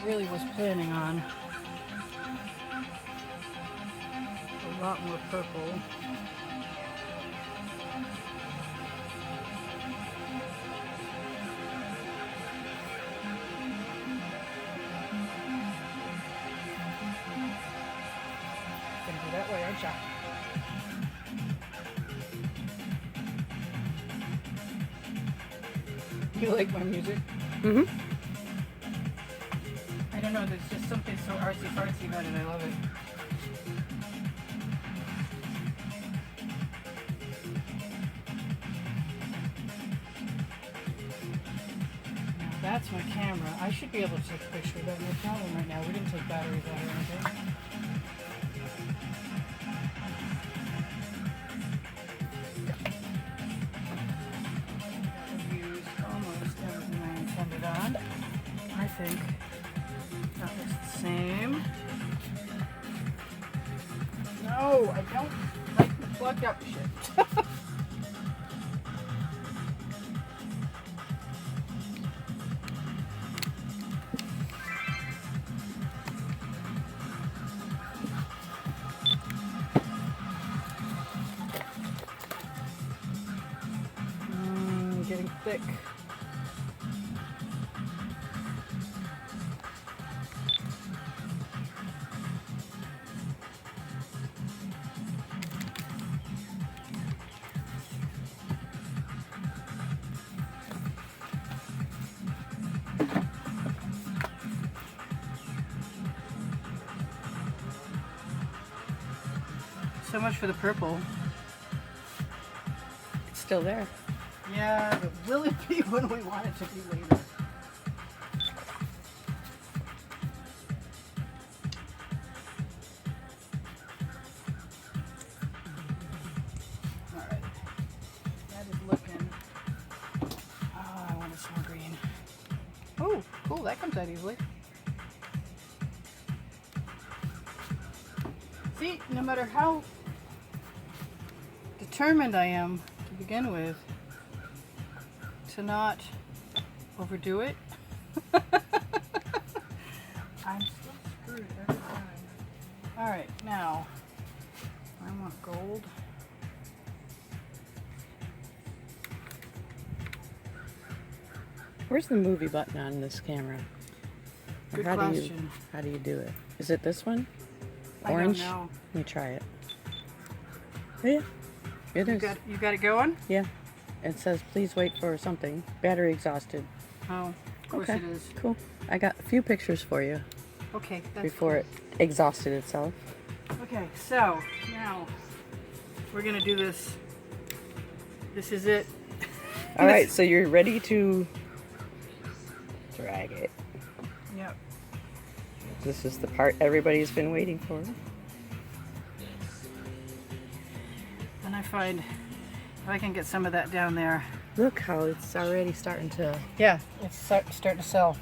really was planning on a lot more purple. Gonna go that way, aren't ya? You like my music? Mm-hmm. I don't know, there's just something so artsy-fartsy about it. I love it. Now that's my camera. I should be able to take a picture of that, no problem right now. We didn't take batteries out or anything. I've used almost everything I intended on. I think that looks the same. No, I don't like the plugged up shit. Getting thick. So much for the purple. It's still there. Yeah, but will it be when we want it to be later? Alright. That is looking... Oh, I want some more green. Oh, cool. That comes out easily. See, no matter how determined I am to begin with, to not overdo it, I'm still screwed every time. Alright, now, I want gold. Where's the movie button on this camera? Or Good how question. How do you do it? Is it this one? I Orange? don't know. Let me try it. Yeah, it is. You got it going? Yeah. It says, please wait for something. Battery exhausted. Oh, of course Okay, it is. cool. I got a few pictures for you Okay, that's before it exhausted itself. Okay, so now we're gonna do this. This is it. All right, so you're ready to drag it. Yep. This is the part everybody's been waiting for. And I find if I can get some of that down there. Look how it's already starting to... Yeah, it's starting to sell.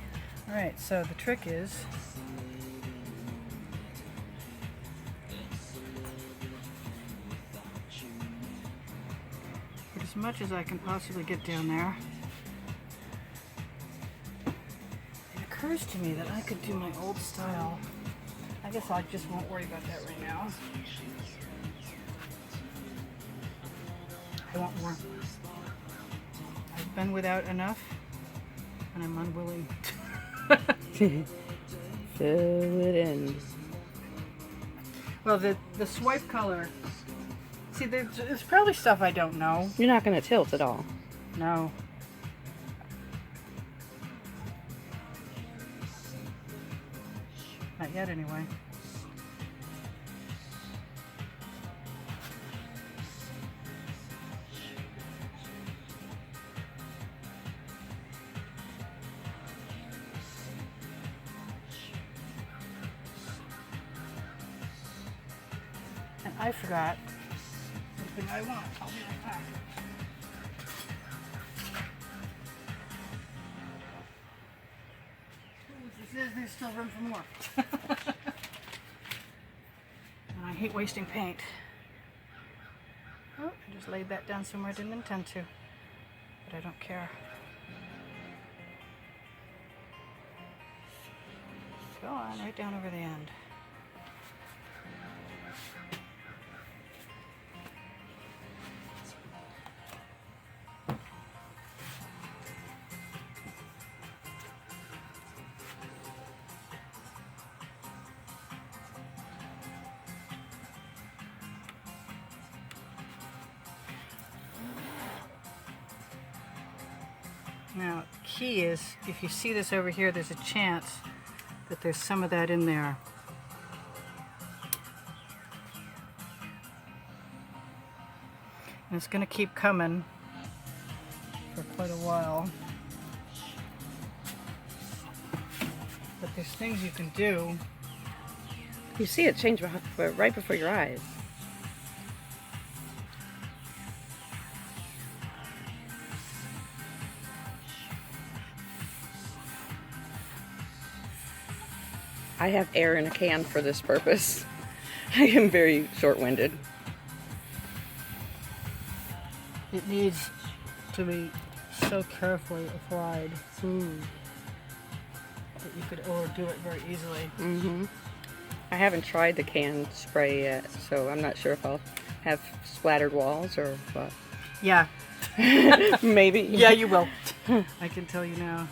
All right, so the trick is put as much as I can possibly get down there. It occurs to me that I could do my old style. I guess I just won't worry about that right now. I want more. I've been without enough, and I'm unwilling. Fill it in. Well, the swipe color. See, there's probably stuff I don't know. You're not going to tilt at all. No. Not yet, anyway. And I forgot something I want. I'll be right back. There's still room for more. And I hate wasting paint. Oh, I just laid that down somewhere I didn't intend to. But I don't care. on, right down over the end. Now, key is, if you see this over here, there's a chance that there's some of that in there. And it's going to keep coming for quite a while. But there's things you can do. You see it change right before your eyes. I have air in a can for this purpose. I am very short-winded. It needs to be so carefully applied that you could overdo it very easily. Mm-hmm. I haven't tried the can spray yet, so I'm not sure if I'll have splattered walls or what. Yeah. Maybe. Yeah, you will. I can tell you now.